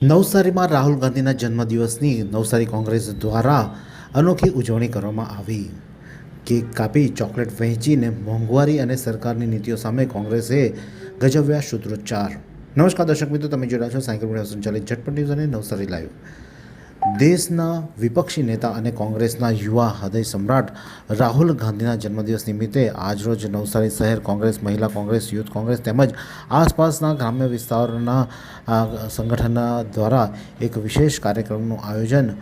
નવસારીમાં રાહુલ ગાંધીના જન્મદિવસની નવસારી કોંગ્રેસ દ્વારા અનોખી ઉજવણી કરવામાં આવી. કેક કાપી, ચોકલેટ વહેંચીને મોંઘવારી અને સરકારની નીતિઓ સામે કોંગ્રેસે ગજવ્યા સૂત્રોચ્ચાર. નમસ્કાર દર્શક મિત્રો, તમે જોઈ રહ્યા છો સાયકલ મીડિયા સંચાલિત ઝટપટ ન્યૂઝ અને નવસારી લાઈવ. દેશના વિપક્ષી નેતા અને કોંગ્રેસના યુવા હૃદય સમ્રાટ રાહુલ ગાંધીના જન્મદિવસ નિમિત્તે આજરોજ નવસારી શહેર કોંગ્રેસ, મહિલા કોંગ્રેસ, યુથ કોંગ્રેસ તેમજ આસપાસના ગ્રામ્ય વિસ્તારોના સંગઠન દ્વારા એક વિશેષ કાર્યક્રમનું આયોજન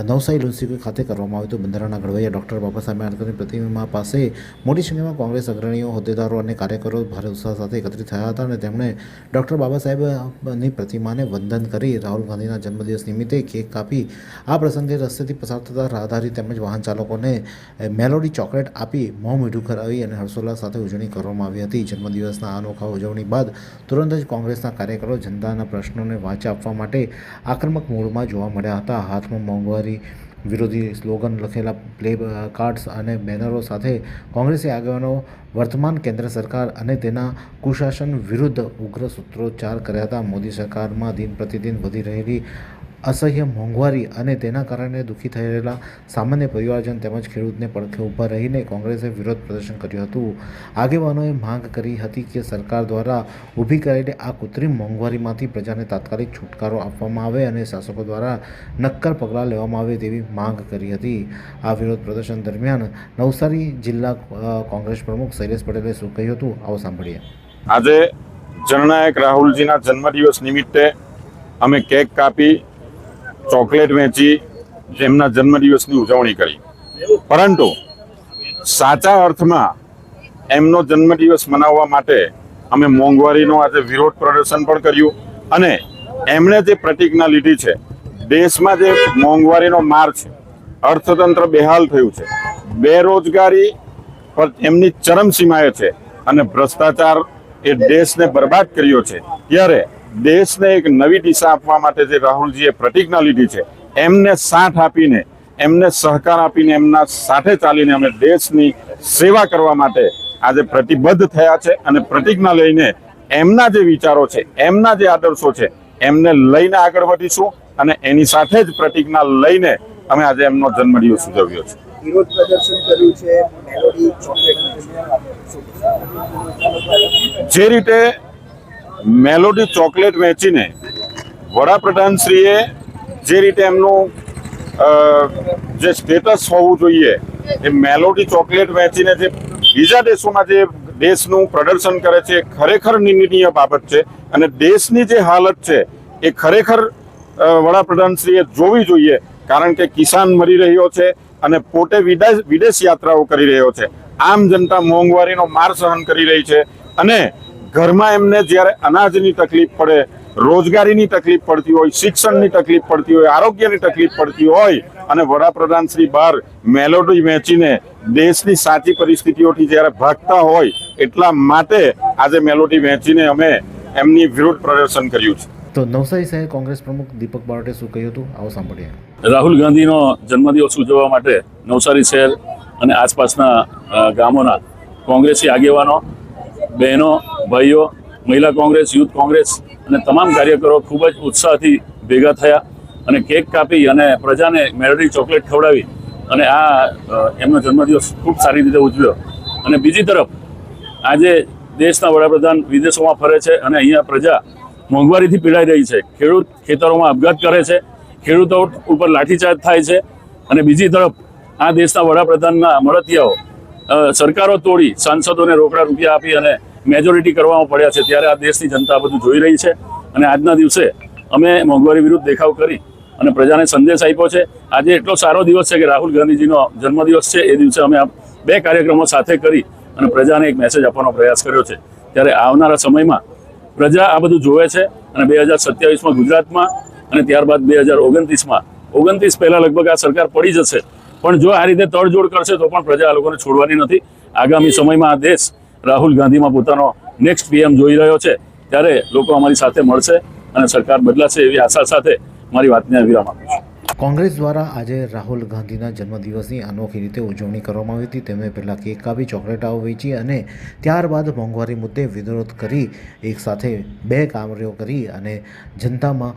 નવસારી લુન્સીકુઈ ખાતે કરવામાં આવ્યું હતું. બંધારણના ઘડવૈયા ડૉક્ટર બાબા સાહેબ આંબેડકરની પ્રતિમા પાસે મોટી સંખ્યામાં કોંગ્રેસ અગ્રણીઓ, હોદ્દેદારો અને કાર્યકરો ભારે ઉત્સાહ સાથે એકત્રિત થયા હતા અને તેમણે ડૉક્ટર બાબા સાહેબની પ્રતિમાને વંદન કરી રાહુલ ગાંધીના જન્મદિવસ નિમિત્તે કેક કાપી આ પ્રસંગે રસ્તેથી પસાર થતા રાહદારી તેમજ વાહન ચાલકોને મેલોડી ચોકલેટ આપી મોં મીઠું કરાવી અને હર્ષોલ્લાસ સાથે ઉજવણી કરવામાં આવી હતી. જન્મદિવસના અનોખા ઉજવણી બાદ તુરંત જ કોંગ્રેસના કાર્યકરો જનતાના પ્રશ્નોને વાચા આપવા માટે આક્રમક મૂડમાં જોવા મળ્યા હતા. હાથમાં મોંઘવારી વિરોધી સ્લોગન લખેલા પ્લે કાર્ડ્સ અને બેનરો સાથે કોંગ્રેસી આગેવાનો વર્તમાન કેન્દ્ર સરકાર અને તેના કુશાસન વિરુદ્ધ ઉગ્ર સૂત્રોચ્ચાર કર્યા હતા. મોદી સરકારમાં દિન પ્રતિદિન વધી રહેલી અસહ્ય મોંઘવારી અને તેના કારણે દુઃખી થઈ રહેલા સામાન્ય પરિવારજન તેમજ ખેડૂતને પડખે ઊભા રહીને કોંગ્રેસે વિરોધ પ્રદર્શન કર્યું હતું. આગેવાનોએ માંગ કરી હતી કે સરકાર દ્વારા ઊભી કરેલી આ કૃત્રિમ મોંઘવારીમાંથી પ્રજાને તાત્કાલિક છુટકારો આપવામાં આવે અને શાસકો દ્વારા નક્કર પગલાં લેવામાં આવે તેવી માંગ કરી હતી. આ વિરોધ પ્રદર્શન દરમિયાન નવસારી જિલ્લા કોંગ્રેસ પ્રમુખ શૈલેષ પટેલે શું કહ્યું હતું, આવો સાંભળીએ. આજે જનનાયક રાહુલજીના જન્મદિવસ નિમિત્તે અમે કેક કાપી, ચોકલેટ વેચી એમના જન્મદિવસની ઉજવણી કરી. પરંતુ સાચા અર્થમાં એમનો જન્મદિવસ મનાવવા માટે અમે મોંઘવારીનો આજે વિરોધ પ્રદર્શન પણ કર્યું અને એમણે જે પ્રતિજ્ઞા લીધી છે, દેશમાં જે મોંઘવારીનો માર છે, અર્થતંત્ર બેહાલ થયું છે, બેરોજગારી પર એમની ચરમસીમાએ છે અને ભ્રષ્ટાચાર એ દેશને બરબાદ કર્યો છે, ત્યારે દેશને એક નવી દિશા આપવા માટે જે રાહુલજીએ પ્રતિજ્ઞા લીધી છે, એમને સાથ આપીને, એમને સહકાર આપીને, એમના સાથે ચાલીને અમે દેશની સેવા કરવા માટે આજે પ્રતિબદ્ધ થયા છે અને પ્રતિજ્ઞા લઈને એમના જે વિચારો છે, એમના જે આદર્શો છે, એમને લઈને આગળ વધીશું અને એની સાથે જ પ્રતિજ્ઞા લઈને અમે આજે એમનો જન્મદિવસ ઉજવ્યો છે. વિરોધ પ્રદર્શન કર્યું છે મેલોડી ચોકલેટ. જે રીતે મેલોડી ચોકલેટ વેચીને વડાપ્રધાનશ્રીએ જે રીતે એમનું જે સ્ટેટસ હોવું જોઈએ, એ મેલોડી ચોકલેટ વેચીને જે બીજા દેશોમાં જે દેશનું પ્રદર્શન કરે છે, ખરેખર નિંદનીય બાબત છે અને દેશની જે હાલત છે એ ખરેખર વડાપ્રધાનશ્રીએ જોવી જોઈએ. કારણ કે કિસાન મરી રહ્યો છે અને પોતે વિદેશ યાત્રાઓ કરી રહ્યો છે, આમ જનતા મોંઘવારીનો માર સહન કરી રહી છે અને ઘરમાં એમને જ્યારે અનાજની તકલીફ પડે, રોજગારીની તકલીફ પડતી હોય, શિક્ષણની તકલીફ પડતી હોય, આરોગ્યની તકલીફ પડતી હોય અને વડાપ્રધાન શ્રી બહાર મેલોડી વેચીને દેશની સાચી પરિસ્થિતિઓથી જ્યારે ભાગતા હોય, એટલા માટે આજે મેલોડી વેચીને અમે એમની વિરુદ્ધ પ્રદર્શન કર્યું છે. તો નવસારી શહેર કોંગ્રેસ પ્રમુખ દીપક બારોટે શું કહ્યું હતું, આવો સાંભળીએ. રાહુલ ગાંધીનો જન્મદિવસ ઉજવવા માટે નવસારી શહેર અને આસપાસના ગામોના કોંગ્રેસી આગેવાનો, બહેનો, ભાઈઓ, મહિલા કોંગ્રેસ, યુથ કોંગ્રેસ અને તમામ કાર્યકરો ખૂબ જ ઉત્સાહથી ભેગા થયા અને કેક કાપી અને પ્રજાને મેલોડી ચોકલેટ ખવડાવી અને આ એમનો જન્મદિવસ ખૂબ સારી રીતે ઉજવ્યો. અને બીજી તરફ આજે દેશના વડાપ્રધાન વિદેશોમાં ફરે છે અને અહીંયા પ્રજા મોંઘવારીથી પીડાઈ રહી છે, ખેડૂત ખેતરોમાં આપઘાત કરે છે, ખેડૂતો ઉપર લાઠીચાર્જ થાય છે અને બીજી તરફ આ દેશના વડાપ્રધાનના મળતિયાઓ સરકારો તોડી સાંસદોને રોકડા રૂપિયા આપી અને મેજોરિટી કરવામાં પડ્યા છે, ત્યારે આ દેશની જનતા બધું જોઈ રહી છે અને આજના દિવસે અમે મોંઘવારી વિરુદ્ધ દેખાવ કરી અને પ્રજાને સંદેશ આપ્યો છે. આજે એટલો સારો દિવસ છે કે રાહુલ ગાંધીજીનો જન્મદિવસ છે, એ દિવસે અમે બે કાર્યક્રમો સાથે કરી અને પ્રજાને એક મેસેજ આપવાનો પ્રયાસ કર્યો છે. ત્યારે આવનારા સમયમાં પ્રજા આ બધું જોવે છે અને 2027માં ગુજરાતમાં અને ત્યારબાદ 2029 પહેલા લગભગ આ સરકાર પડી જશે. પણ જો આ રીતે તડજોડ કરશે તો પણ પ્રજા આ લોકોને છોડવાની નથી. આગામી સમયમાં આ દેશ રાહુલ ગાંધીમાં પોતાનો નેક્સ્ટ પીએમ જોઈ રહ્યો છે, ત્યારે લોકો અમારી સાથે મળશે અને સરકાર બદલાશે એવી આશા સાથે મારી વાતને વિરામ આપું છું. કોંગ્રેસ દ્વારા આજે રાહુલ ગાંધીના જન્મદિવસની અનોખી રીતે ઉજવણી કરવામાં આવી હતી. તેમણે પહેલાં કેક કાપી, ચોકલેટાઓ વેચી અને ત્યારબાદ મોંઘવારી મુદ્દે વિરોધ કરી એકસાથે બે કામરીઓ કરી અને જનતામાં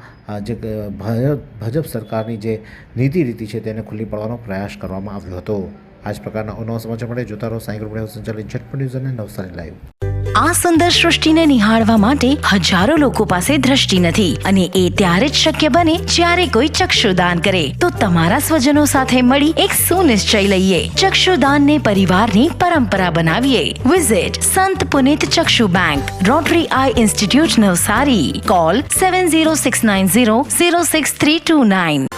જે ભાજપ સરકારની જે નીતિ રીતિ છે તેને ખુલ્લી પાડવાનો પ્રયાસ કરવામાં આવ્યો હતો. આ જ પ્રકારના અવનવા સમાચાર માટે જોતા રહો સાંઈ ગ્રુપ સંચાલિત ઝટપટ ન્યૂઝ અને નવસારી લાઈવ. આ સુંદર સૃષ્ટિને નિહાળવા માટે હજારો લોકો પાસે દ્રષ્ટિ નથી અને એ ત્યારે જ શક્ય બને જ્યારે કોઈ ચક્ષુદાન કરે. તો તમારા સ્વજનો સાથે મળી એક સુનિશ્ચય લઈએ. ચક્ષુદાનને પરિવારની પરંપરા બનાવીએ. Visit Sant Punit Chakshu bank, rotary eye institute Navsari. Call 7069006329.